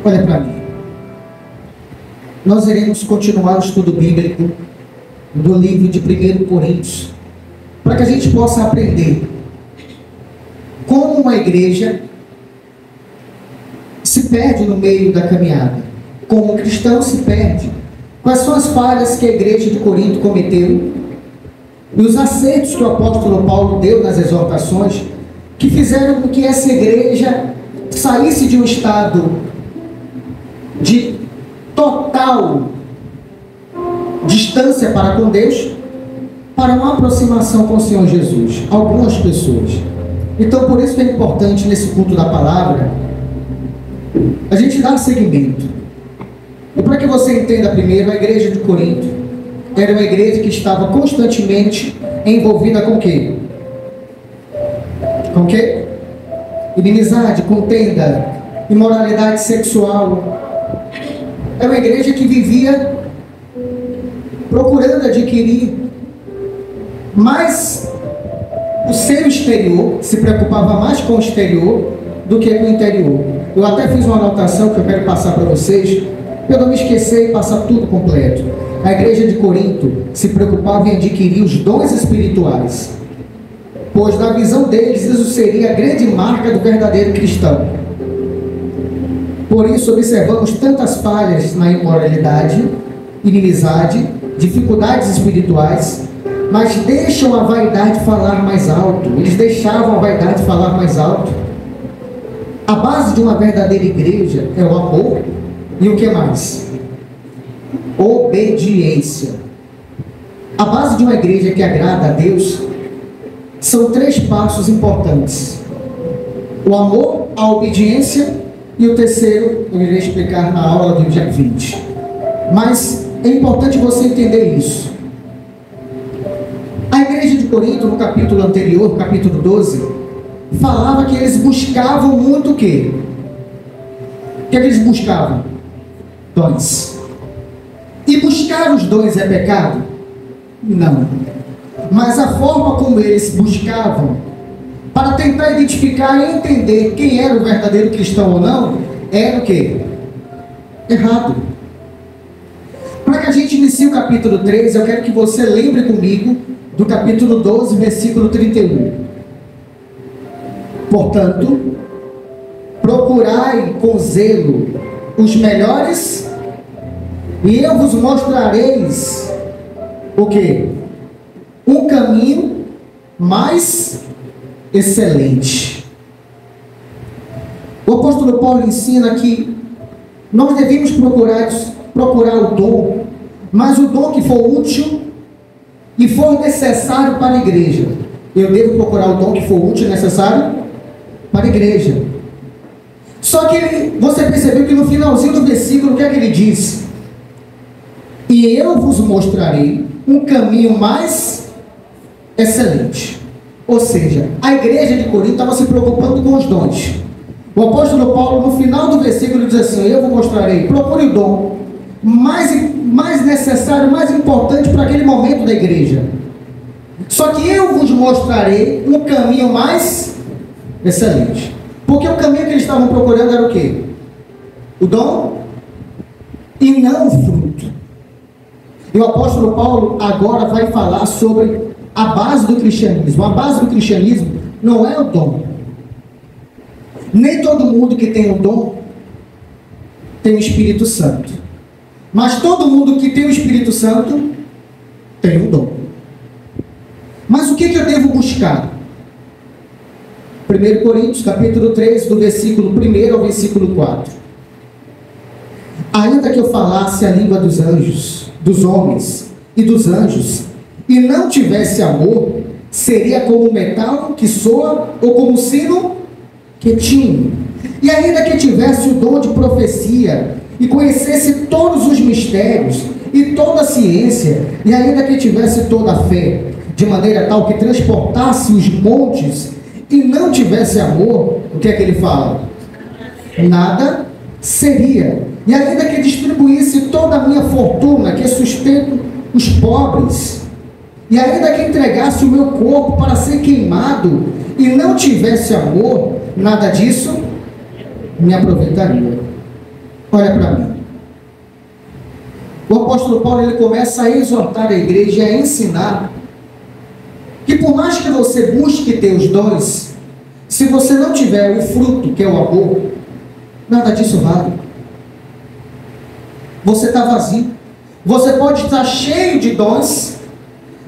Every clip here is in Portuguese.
Olha para mim. Nós iremos continuar o estudo bíblico do livro de 1 Coríntios, para que a gente possa aprender como uma igreja se perde no meio da caminhada, como um cristão se perde, quais são as falhas que a igreja de Corinto cometeu e os acertos que o apóstolo Paulo deu nas exortações que fizeram com que essa igreja saísse de um estado de total distância para com Deus para uma aproximação com o Senhor Jesus. Algumas pessoas. Então, por isso que é importante nesse culto da palavra a gente dar seguimento. E para que você entenda primeiro, a igreja de Corinto era uma igreja que estava constantemente envolvida com o quê? Com o quê? Inimizade, contenda, imoralidade sexual. É uma igreja que vivia procurando adquirir mais o seu exterior, se preocupava mais com o exterior do que com o interior. Eu até fiz uma anotação que eu quero passar para vocês, para eu não me esquecer e passar tudo completo. A igreja de Corinto se preocupava em adquirir os dons espirituais, pois na visão deles isso seria a grande marca do verdadeiro cristão. Por isso observamos tantas falhas na imoralidade, inimizade, dificuldades espirituais, mas deixam a vaidade falar mais alto. Eles deixavam a vaidade falar mais alto. A base de uma verdadeira igreja é o amor e o que mais? Obediência. A base de uma igreja que agrada a Deus são 3 passos importantes: o amor, a obediência e o terceiro eu irei explicar na aula do dia 20. Mas é importante você entender isso. A igreja de Corinto, no capítulo anterior, capítulo 12, falava que eles buscavam muito o quê? O que eles buscavam? Dons. E buscar os dons é pecado? Não. Mas a forma como eles buscavam, para tentar identificar e entender quem era o verdadeiro cristão ou não, era o quê? Errado. Para que a gente inicie o capítulo 13, eu quero que você lembre comigo do capítulo 12, versículo 31. Portanto, procurai com zelo os melhores, e eu vos mostrareis o quê? Um caminho mais excelente. O apóstolo Paulo ensina que nós devemos procurar o dom, mas o dom que for útil e for necessário para a igreja. Eu devo procurar o dom que for útil e necessário para a igreja. Só que você percebeu que no finalzinho do versículo, o que é que ele diz? E eu vos mostrarei um caminho mais excelente. Ou seja, a igreja de Corinto estava se preocupando com os dons. O apóstolo Paulo, no final do versículo, diz assim: eu vos mostrarei, procure o dom mais necessário, mais importante para aquele momento da igreja. Só que eu vos mostrarei um caminho mais excelente. Porque o caminho que eles estavam procurando era o quê? O dom e não o fruto. E o apóstolo Paulo agora vai falar sobre a base do cristianismo. A base do cristianismo não é o dom. Nem todo mundo que tem o dom tem o Espírito Santo. Mas todo mundo que tem o Espírito Santo tem um dom. Mas o que eu devo buscar? 1 Coríntios, capítulo 13, do versículo 1 ao versículo 4. Ainda que eu falasse a língua dos anjos, dos homens e dos anjos, e não tivesse amor, seria como metal que soa ou como sino que tine. E ainda que tivesse o dom de profecia e conhecesse todos os mistérios e toda a ciência, e ainda que tivesse toda a fé, de maneira tal que transportasse os montes e não tivesse amor, o que é que ele fala? Nada seria. E ainda que distribuísse toda a minha fortuna, que sustento os pobres, e ainda que entregasse o meu corpo para ser queimado e não tivesse amor, nada disso me aproveitaria. Olha para mim. O apóstolo Paulo, ele começa a exortar a igreja e a ensinar que por mais que você busque ter os dons, se você não tiver o fruto, que é o amor, nada disso vale. Você está vazio. Você pode estar cheio de dons,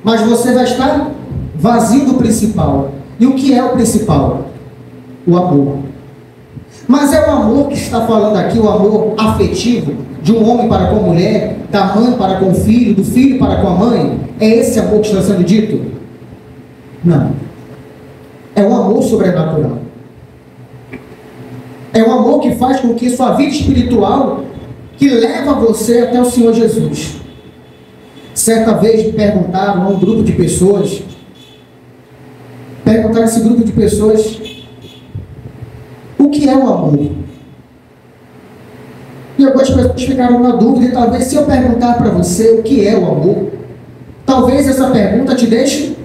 mas você vai estar vazio do principal. E o que é o principal? O amor. Mas é o amor que está falando aqui, o amor afetivo, de um homem para com a mulher, da mãe para com o filho, do filho para com a mãe? É esse amor que está sendo dito? Não. É um amor sobrenatural. É um amor que faz com que sua vida espiritual, que leva você até o Senhor Jesus. Certa vez me perguntaram a um grupo de pessoas, perguntaram a esse grupo de pessoas, o que é o amor? E algumas pessoas ficaram na dúvida, e talvez se eu perguntar para você o que é o amor, talvez essa pergunta te deixe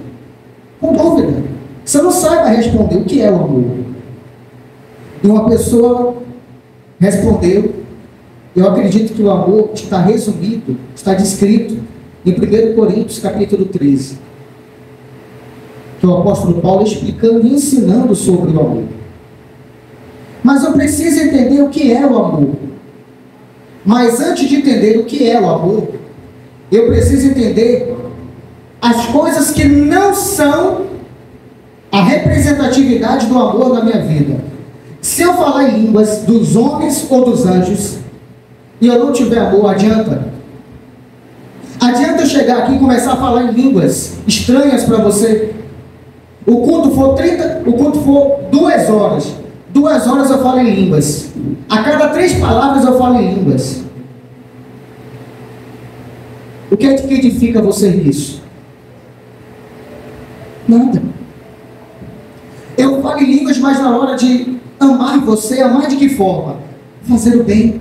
com dúvida. Você não saiba responder o que é o amor. E uma pessoa respondeu, eu acredito que o amor está resumido, está descrito em 1 Coríntios capítulo 13. Que o apóstolo Paulo explicando e ensinando sobre o amor. Mas eu preciso entender o que é o amor. Mas antes de entender o que é o amor, eu preciso entender as coisas que não são a representatividade do amor na minha vida. Se eu falar em línguas dos homens ou dos anjos, e eu não tiver amor, adianta? Adianta eu chegar aqui e começar a falar em línguas estranhas para você? O culto for 2 horas. 2 horas eu falo em línguas. A cada 3 palavras eu falo em línguas. O que é que edifica você nisso? Nada. Eu falo em línguas, mas na hora de amar você, amar de que forma? Fazer o bem.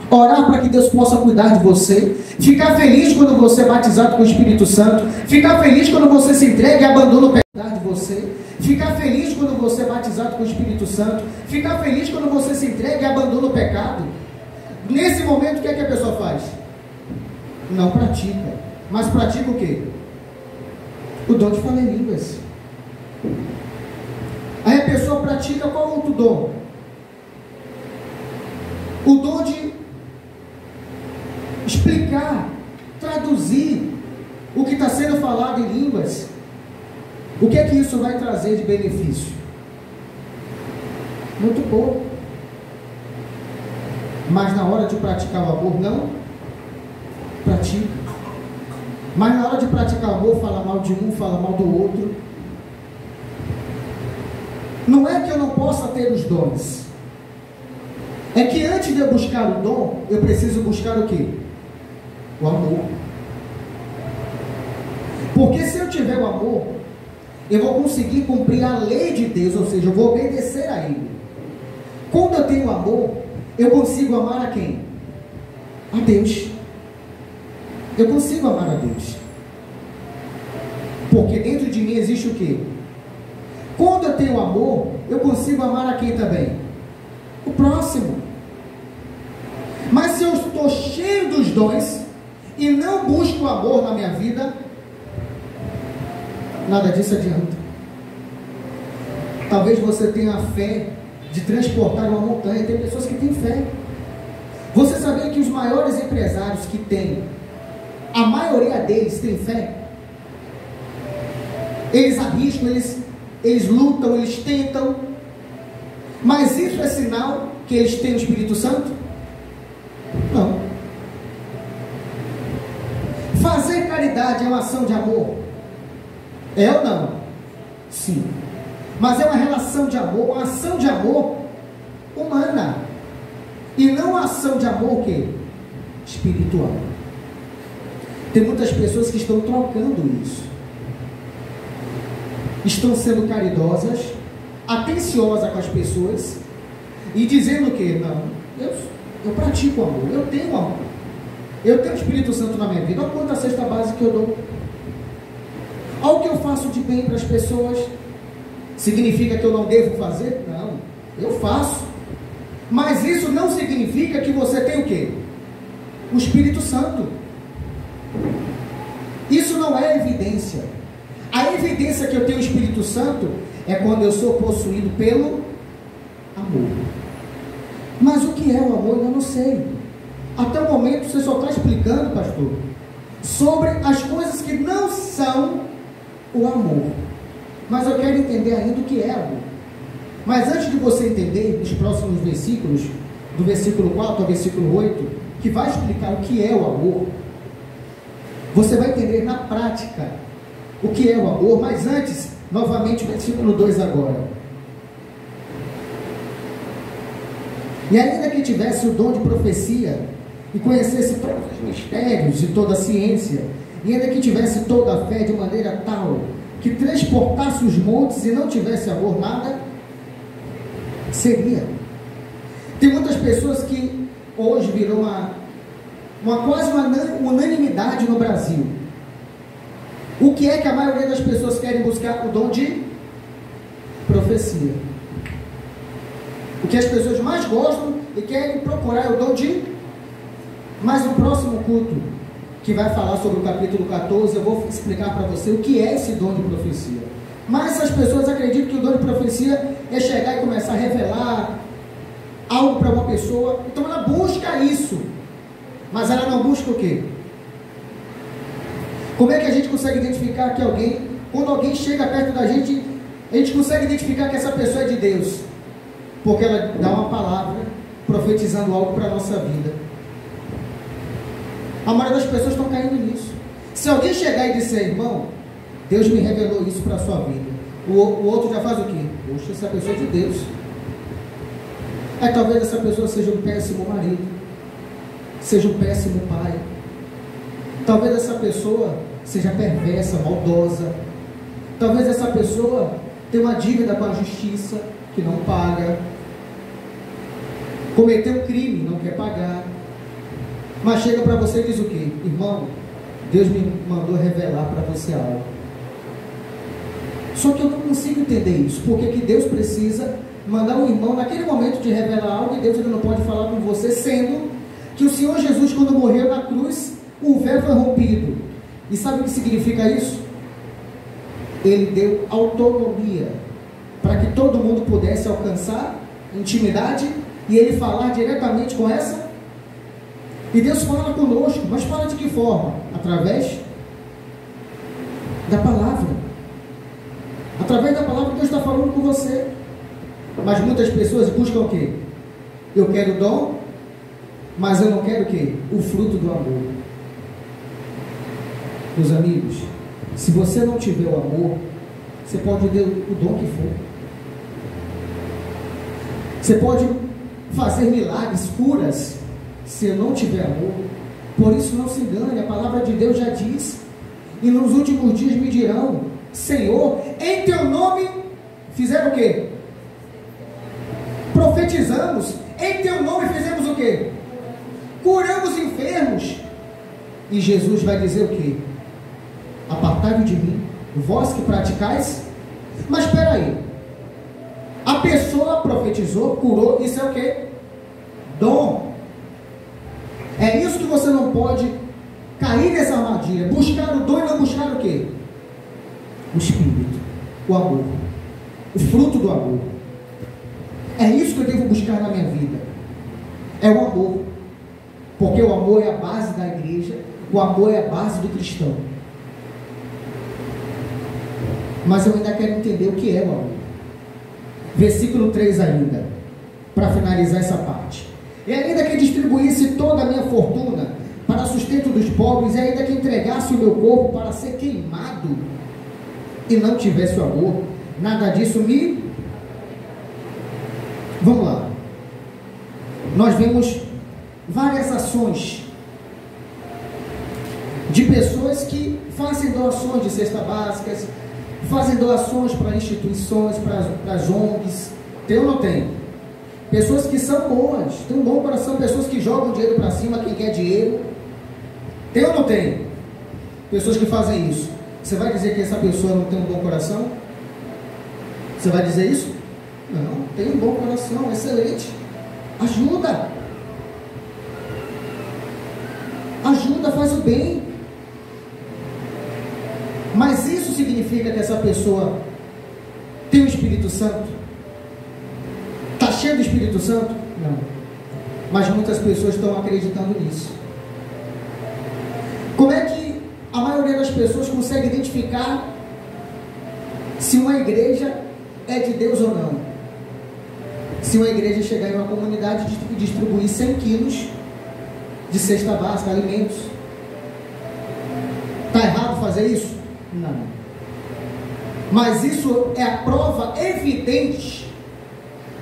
Orar para que Deus possa cuidar de você. Ficar feliz quando você é batizado com o Espírito Santo. Ficar feliz quando você se entrega e abandona o pecado de você. Ficar feliz quando você é batizado com o Espírito Santo. Ficar feliz quando você se entrega e abandona o pecado. Nesse momento, o que é que a pessoa faz? Não pratica. Mas pratica o quê? O dom de falar em línguas. Aí a pessoa pratica qual outro dom? O dom de explicar, traduzir o que está sendo falado em línguas. O que é que isso vai trazer de benefício? Muito pouco. Mas na hora de praticar o amor, não pratica. Mas na hora de praticar o amor, fala mal de um, fala mal do outro. Não é que eu não possa ter os dons. É que antes de eu buscar o dom, eu preciso buscar o quê? O amor. Porque se eu tiver o amor, eu vou conseguir cumprir a lei de Deus, ou seja, eu vou obedecer a Ele. Quando eu tenho amor, eu consigo amar a quem? A Deus. Eu consigo amar a Deus. Porque dentro de mim existe o quê? Quando eu tenho amor, eu consigo amar a quem também? O próximo. Mas se eu estou cheio dos dons e não busco o amor na minha vida, nada disso adianta. Talvez você tenha a fé de transportar uma montanha. Tem pessoas que têm fé. Você sabia que os maiores empresários que tem, a maioria deles tem fé? Eles arriscam, eles lutam, eles tentam. Mas isso é sinal que eles têm o Espírito Santo? Não. Fazer caridade é uma ação de amor? É ou não? Sim. Mas é uma relação de amor, uma ação de amor humana. E não uma ação de amor o quê? Espiritual. Tem muitas pessoas que estão trocando isso. Estão sendo caridosas, atenciosas com as pessoas e dizendo que não, eu pratico amor, eu tenho amor, eu tenho o Espírito Santo na minha vida. Olha quanta cesta básica que eu dou, olha o que eu faço de bem para as pessoas. Significa que eu não devo fazer? Não, eu faço. Mas isso não significa que você tem o quê? O Espírito Santo. Isso não é evidência. A evidência que eu tenho o Espírito Santo é quando eu sou possuído pelo amor. Mas o que é o amor eu não sei. Até o momento você só está explicando, pastor, sobre as coisas que não são o amor. Mas eu quero entender ainda o que é amor. Mas antes de você entender, nos próximos versículos, do versículo 4 ao versículo 8, que vai explicar o que é o amor, você vai entender na prática o que é o amor. Mas antes, novamente o versículo 2 agora. E ainda que tivesse o dom de profecia, e conhecesse todos os mistérios e toda a ciência, e ainda que tivesse toda a fé de maneira tal, que transportasse os montes e não tivesse amor, nada seria. Tem muitas pessoas que hoje virou quase uma unanimidade no Brasil. O que é que a maioria das pessoas querem buscar? O dom de profecia. O que as pessoas mais gostam e querem procurar é o dom de... Mas no próximo culto, que vai falar sobre o capítulo 14, eu vou explicar para você o que é esse dom de profecia. Mas as pessoas acreditam que o dom de profecia é chegar e começar a revelar algo para uma pessoa. Então ela busca isso, mas ela não busca o quê? Como é que a gente consegue identificar que alguém, quando alguém chega perto da gente, a gente consegue identificar que essa pessoa é de Deus? Porque ela dá uma palavra profetizando algo para a nossa vida. A maioria das pessoas estão caindo nisso. Se alguém chegar e disser, irmão, Deus me revelou isso para a sua vida, o outro já faz o quê? Poxa, essa pessoa é de Deus. Talvez essa pessoa seja um péssimo marido, seja um péssimo pai. Talvez essa pessoa seja perversa, maldosa. Talvez essa pessoa tenha uma dívida com a justiça que não paga, cometeu um crime, não quer pagar. Mas chega para você e diz o quê? Irmão, Deus me mandou revelar para você algo. Só que eu não consigo entender isso. Porque que Deus precisa mandar um irmão naquele momento de revelar algo, e Deus ele não pode falar com você, sendo que o Senhor Jesus, quando morreu na cruz, o véu foi rompido. E sabe o que significa isso? Ele deu autonomia para que todo mundo pudesse alcançar intimidade e ele falar diretamente com essa. E Deus fala conosco, mas fala de que forma? Através da palavra. Através da palavra Deus está falando com você. Mas muitas pessoas buscam o quê? Eu quero dom, mas eu não quero o quê? O fruto do amor. Meus amigos, se você não tiver o amor, você pode ter o dom que for. Você pode fazer milagres, curas, se eu não tiver amor. Por isso não se engane, a palavra de Deus já diz, e nos últimos dias me dirão, Senhor, em teu nome fizeram o quê? Profetizamos, em teu nome fizemos o quê? Curamos enfermos. E Jesus vai dizer o quê? Apartai-vos de mim, vós que praticais. Mas espera aí, a pessoa profetizou, curou, isso é o quê? Dom. É isso que você não pode cair nessa armadilha, buscar o dom e não buscar o quê? O Espírito, o amor, o fruto do amor. É isso que eu devo buscar na minha vida, é o amor, porque o amor é a base da igreja, o amor é a base do cristão. Mas eu ainda quero entender o que é o amor. Versículo 3 ainda, para finalizar essa parte. E ainda que distribuísse toda a minha fortuna para sustento dos pobres, e ainda que entregasse o meu corpo para ser queimado, e não tivesse o amor, nada disso me... Vamos lá. Nós vemos várias ações de pessoas que fazem doações de cestas básicas, fazem doações para instituições, para as ONGs. Tem ou não tem? Pessoas que são boas, têm um bom coração, pessoas que jogam dinheiro para cima, quem quer dinheiro. Tem ou não tem? Pessoas que fazem isso. Você vai dizer que essa pessoa não tem um bom coração? Você vai dizer isso? Não, tem um bom coração, excelente. Ajuda. Ajuda, faz o bem. Mas isso significa que essa pessoa tem o Espírito Santo? Está cheio do Espírito Santo? Não. Mas muitas pessoas estão acreditando nisso. Como é que a maioria das pessoas consegue identificar se uma igreja é de Deus ou não? Se uma igreja chegar em uma comunidade e distribuir 100 quilos de cesta básica, alimentos, está errado fazer isso? Não. Mas isso é a prova evidente,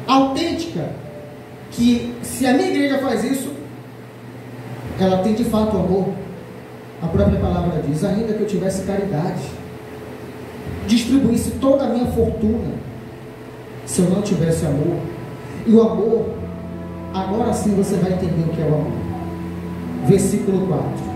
autêntica, que se a minha igreja faz isso, ela tem de fato amor. A própria palavra diz: ainda que eu tivesse caridade, distribuísse toda a minha fortuna, se eu não tivesse amor. E o amor, agora sim você vai entender o que é o amor. Versículo 4.